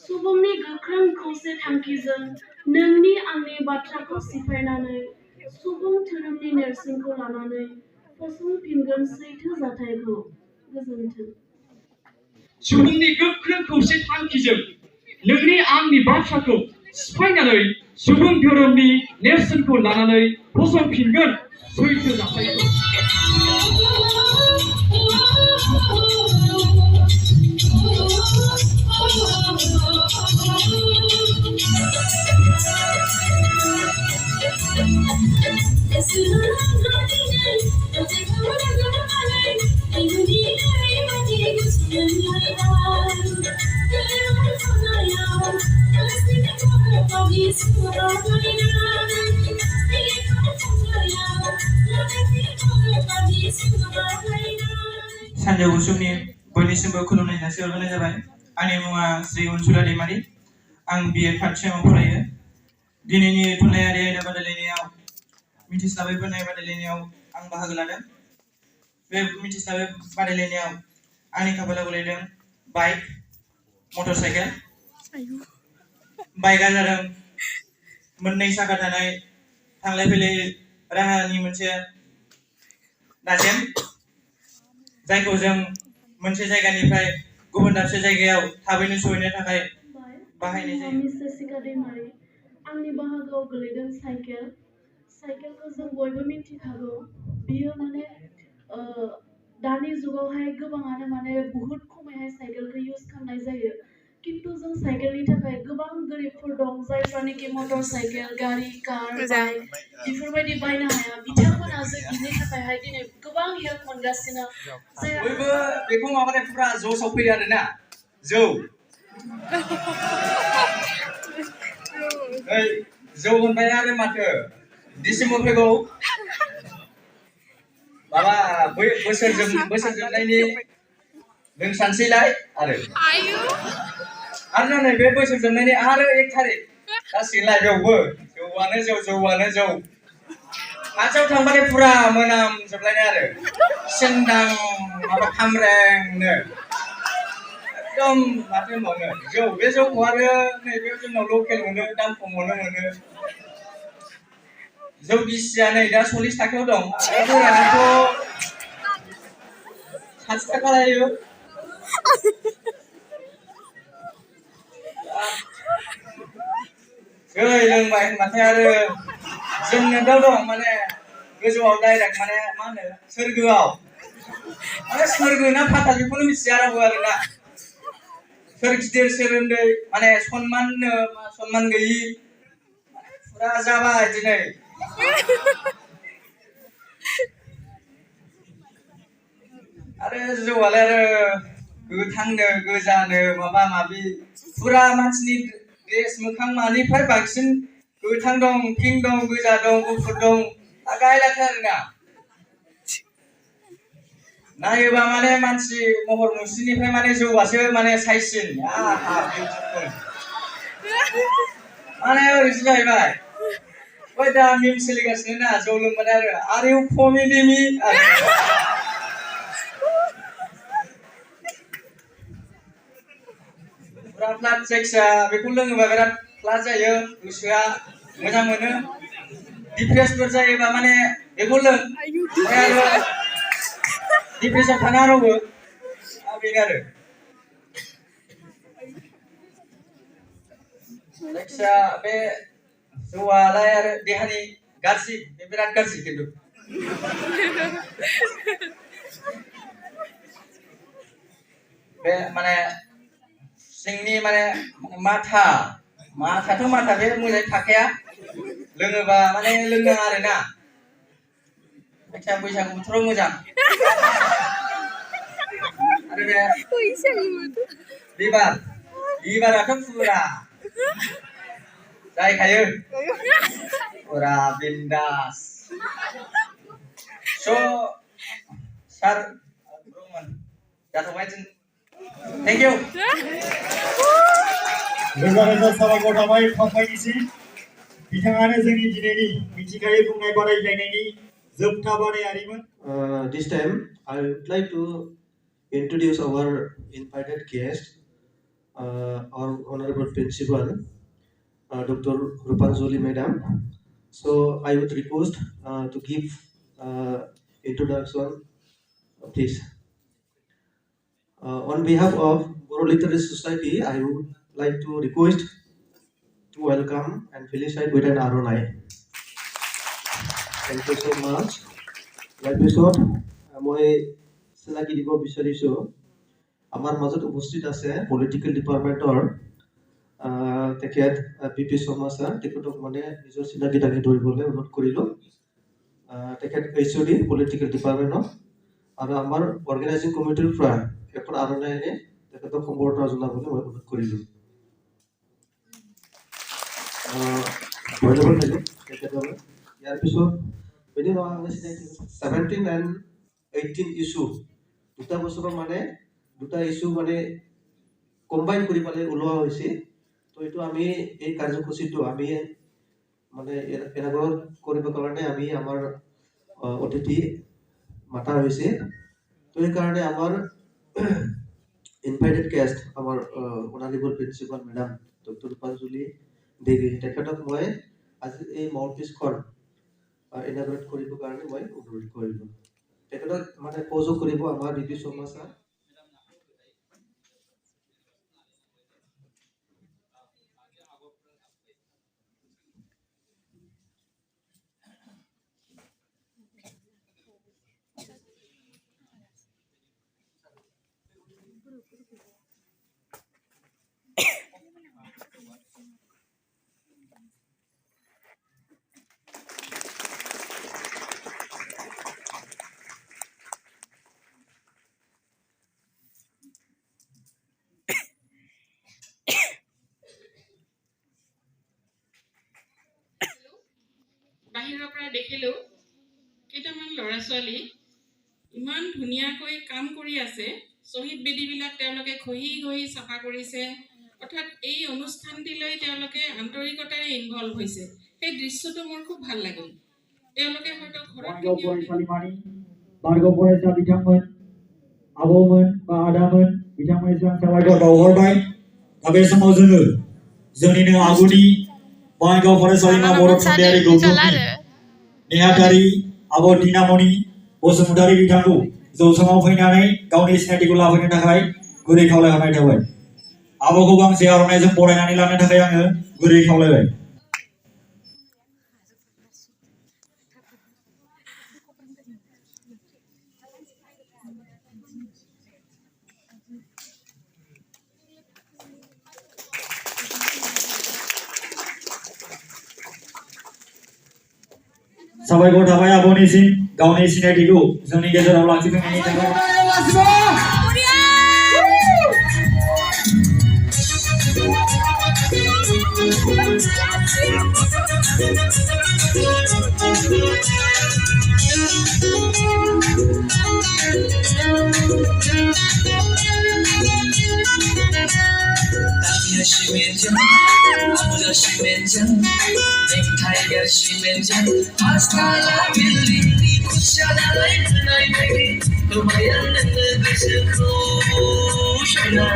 सुबुंनि गोख्रों खौसे थांखिजों नोंनि आंनि बाथ्राखौ सिफायनानै सुबुं धोरोमनि नेरसोनखौ लानानै फसंफिनगोन सैथो जाथायखौ। गोजोन्थों। सुबुंनि गोख्रों खौसे थांखिजों नोंनि आंनि बाथ्राखौ सिफायनानै सुबुं धोरोमनि नेरसोनखौ लानानै फसंफिनगोन सैथो जाथायखौ। सानजौफु समनि बयनिसिमबो खुलुमनाय जासिहरनाय जाबाय। आंनि मुङा श्री अनसुला दैमारि। आं BA थार्ड सेमाव फरायो। दिनैनि थुनलाइयारि आयदा बादायलायनायाव मिथिस्लाबै बोनाय बादायलायनायाव आं बाहागो लादों। बे मिथिस्लाबै बादायलायनायाव आंनि खाफालाव गोलैदों बाइक, मटरसाइकेल। बाइकआ जादों मोननै साखा थानाय थांलाय फैलाय राहानि मोनसे दाजेम, जायखौ जों मोनसे जायगानिफ्राय गुबुन दाबसे जायगायाव थाबैनो सहैनो थाखाय बाहायनाय जायो। मिसेस सिका दैमारि। आंनि बाहागोआव गोलैदों साइकेल। साइकेलखौ जों बयबो मिथिखागौ। बियो माने दानि जुगावहाय गोबाङानो माने बुहुत खमैहाय साइकेलखौ इउज खालामनाय जायो। किन्तु जों साइकेलनि थाखाय गोबां गोरिबफोर दं जायफ्रानोखि मटर साइकेल, गारि, कार, बाइक बेफोरबायदि बायनो हाया। बिथांमोना जों बिनि थाखायहाय दिनै गोबां हेल्प मोनगासिनो। बयबो बेखौ माबानाय फुरा ज'साव फैयो आरोना। जौ जौ होनबाय आरो माथो डिसेम्बर फैगौ माबा बोसोर जोबनायनि जों सानसेलाय आरो नै बे बोसोर जोबनायनि आरो 1 थारिख जासिगोनलाय बेयावबो जौआनो जौ खाथियाव थांबाथाय फुरा मोनामजोबलायनाय आरो सेन्दां माबा खामरेंनो एकदम माथो होनबावनो जौ बे जौखौ आरो नैबे जोंनाव लकेल मोनो, दाम खमावनो मोनो। जौ गिसिया नै दा 40 थाखायाव दं आरो गोरानाथ' 60 थाखा लायो। जै लोंबाय होनबाथाय आरो जोंनो दं माने गोजौआव डाइरेक्ट माने मा होनो सोरगोआव माने सोरगो ना फाताल बेखौनो मिथिया रावबो आरोना। सोर गिदिर सोर उन्दै माने सनमान गैयि फुरा जाबाय दिनै। आरो जौआलाय आरो गोथांनो गोजानो माबा माबि फुरा मानसिनि ड्रेस मोखां मानिफ्राय बांसिन गोथां दं, पिंक दं, गोजा दं, गुफुर दं लागायलायथार आरोना। नायोबा माने मानसि महर मुस्रिनिफ्राय माने जौआसो माने साइसिन माने ओरैसो जाहैबाय। ओमफ्राय दा मिम सोलिगासिनो ना जौ लोंबाथाय आरो इउ कमेडि मी फुरा फ्लाट जायखिया बेखौ लोङोबा बिराद फ्लाट जायो, गोसोआ मोजां मोनो। डिप्रेसफोर जायोबा माने बेखौ लों आरो डिप्रेसआव थाना रावबो बेनो आरो जायखिया बे जौआलाय आरो देहानि गाज्रि, बे बिराद गाज्रि खिन्थु। बे माने सिंनि माने माथाथ' माथा बे मोजाङै थाखाया लोङोबा माने लोंनाङा आरोना। जायखिया बैसागु बोथोराव मोजां। आरो बे बिबाराथ' फुरा जायखायो। Pura bindas. So, Sir Roman, thank you. रोजा साबायखर थाबाय कम्पानिसिम बिथाङानो जोंनि दिनैनि मिथिखायै बुंनाय बादायलायनायनि जोबथा बादायारिमोन। This time I would like to introduce our invited guest, our honorable principal, Dr. Rupanjoli Madam. So I would request to give introduction, please. On behalf of Boro Literary Society, I would like to request to welcome and felicitate with an ROI. Thank you so much. Episode, মই চিনাকি দিব বিচাৰিছো আমাৰ মাজত উপস্থিত আছে political ডিপাৰ্টমেণ্টৰ তেখেত পিপি শৰ্মা ছাৰ তেখেতক মানে নিজৰ চিনাকি দাঙি ধৰিবলৈ অনুৰোধ কৰিলোঁ তেখেত এইচঅডি পলিটিকেল ডিপাৰ্টমেণ্টৰ আৰু আমাৰ অৰ্গেনাইজিং কমিটিৰ পৰা এখন আৰনাইনে তেখেতক সম্বৰ্ধনা জনাবলৈ মই অনুৰোধ কৰিলোঁ ধন্যবাদ থাকিল তেখেতলৈ ইয়াৰ পিছত 17 and 18 ইস্যু দুটা বছৰৰ মানে দুটা ইস্যু মানে কম্বাইন কৰি পেলাই ওলোৱা হৈছে তো এইটো আমি এই কাৰ্যসূচীটো আমি মানে এনাগৰত কৰিবৰ কাৰণে আমি আমাৰ অতিথি মাতা হৈছে তো এই কাৰণে আমাৰ ইনভাইটেড গেষ্ট আমাৰ অনাৰেবল প্ৰিন্সিপাল মেডাম ডক্টৰ ৰূপাঞ্জলি দেৱী তেখেতক মই আজি এই মাউথপিছখন ইনাগৰেট কৰিবৰ কাৰণে মই অনুৰোধ কৰিলোঁ তেখেতক মানে সহযোগ কৰিব আমাৰ ডিপি শৰ্মা ছাৰ বাহিৰৰ পৰা দেখিলোঁ কেইটামান ল'ৰা ছোৱালী ইমান ধুনীয়াকৈ কাম কৰি আছে শহীদ বেদীবিলাক তেওঁলোকে ঘঁহি ঘঁহি চাফা কৰিছে অৰ্থাৎ এই অনুষ্ঠানটিলৈ তেওঁলোকে আন্তৰিকতাৰে ইনভলভ হৈছে সেই দৃশ্যটো মোৰ খুব ভাল লাগিল তেওঁলোকে হয়তো ঘৰত फरायसालिमानि बारगाव फरायसा बिथांमोन आबौमोन बा आदामोन बिथांमोननिसिम साबायखर बावहरबाय दा बे समाव जोङो जोंनिनो आगुनि बङाइगाव फरायसालिमा बर' थुनलाइयारि गौथुमनि नेहाथारि आब' दिनामणि बसुमतारी बिथांखौ जौसाङाव फैनानै गावनि सिनायथिखौ लाफैनो थाखाय गुरै खावलायहरनाय थाबाय आब'खौ गांसे आर'नाइजों बरायनानै लानो थाखाय आङो गुरै खावलायबाय साबायखर थाबाय आब'निसिम गावनि सिनायथिखौ जोंनि गेजेराव लाखिफैनायनि थाखाय Tiger Shimenjan, hasta la building, kushada like night. Tumayan nagsuko, shana.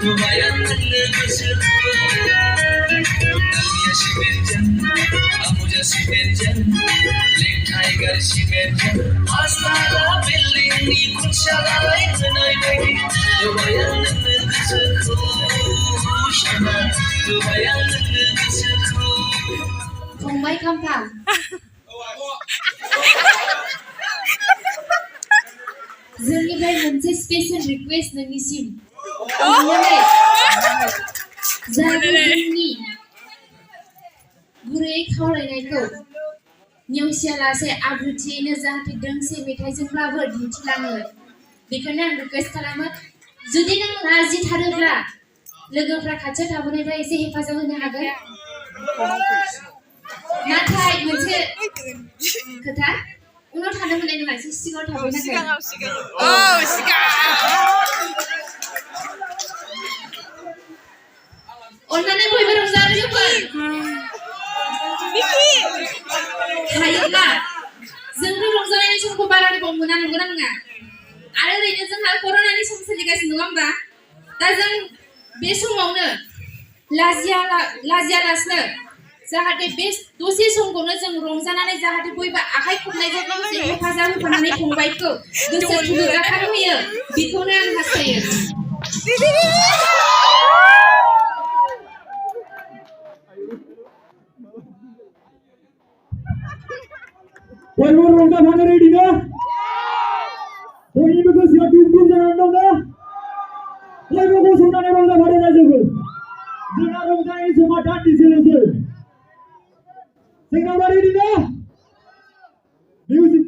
Tumayan nagsuko. Tiger Shimenjan, Abuja Shimenjan, Tiger Shimenjan, hasta la building, kushada like night. Tumayan nagsuko, shana. Tumayan nagsuko. फंबाय खाम्फा जोंनिफ्राय मोनसे स्पेशल रिक्वेस्ट नोंनिसिम अननानै जाहाथे जोंनि गुरै खावलायनायखौ नेवसियालासे आब्रुथियैनो जाहाथे दोंसे मेथाइजोंब्लाबो दिन्थिलाङो बेखौनो आं रिक्वेस्ट खालामो जुदि नों राजि थारोब्ला लोगोफ्रा खाथियाव थाबोनायफ्रा एसे हेफाजाब होनो हागोन नाथाय मोनसे खोथा उनाव थानो मोननाय नङा एसे सिगाङाव थाबैनांगोन अन्नानै बयबो रंजानो जोबोर हायोब्ला जोंथ' रंजानायनि समखौ बारा गोबाव मोना नंगौना नङा आरो ओरैनो जोंहा कर'नानि सम सोलिगासिनो नङा होमबा दा जों बे समावनो लाजियालासिनो जाहाथे बे दसे समखौनो जों रंजानानै जाहाथे बयबो आखाइ खबनायजों लोगोसे हेफाजाब होफानानै फंबायखौ गोसो थुलुंगाखांहोयो बेखौनो आं हास्थायो बयबो रंजाफानो रेडि ना बयनिबो गोसोआ दुम दुम जानानै दं ना बयबो गसंनानै रंजाफानो नाजाबो जोंना रंजानायनि समा दान्दिसेल'सै जोंनाबा रेडि ना मिउजिक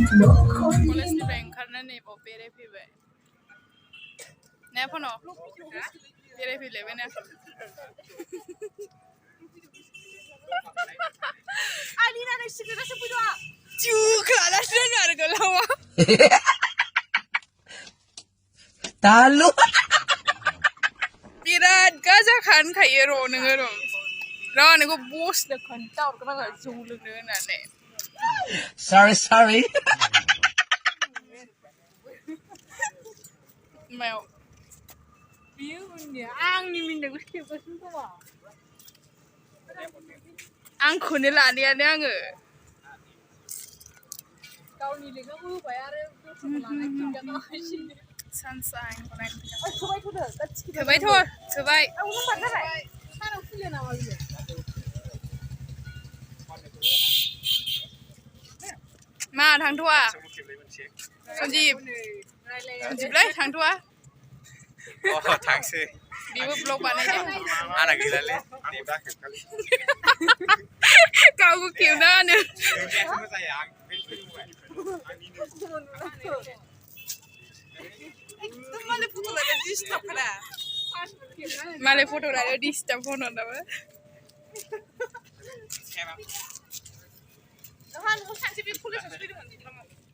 कलेजनिफ्राय ओंखारनानै बाव बेरायफैबाय ना फनाव बेरायफैलायबाय ना आलिना नोंसिनिफ्रायसो फैदों जुख्लालासो आरो गोलावा Talo. बिराद गाजा खानखायो र' नोङो र' नोंखौ बसनो खोन्था हरगोन आङो जौ लोंनो होननानै Sorry. मायाव बियो मिनिया आंनि मिनिनायखौ खेबगासिनो खोमा आंखौनो लानायानो आङो गावनि लेखाखौ होबाय आरो दस्राखौ लानाय खिन्थागासिनो सानसाइन थोबाय सानाव खुलियो नामा बियो मा थांथ'वा सन्जिबलाय थांथ'वा थांसै बेबो ब्लग बानायदों आंना गैलालै आंबो दा खेबखालि गावबो खेबना होनो मालाय फट' लानो डिस्टार्ब फन हरनाबो सानसे बे कलेजाव फैदोंमोन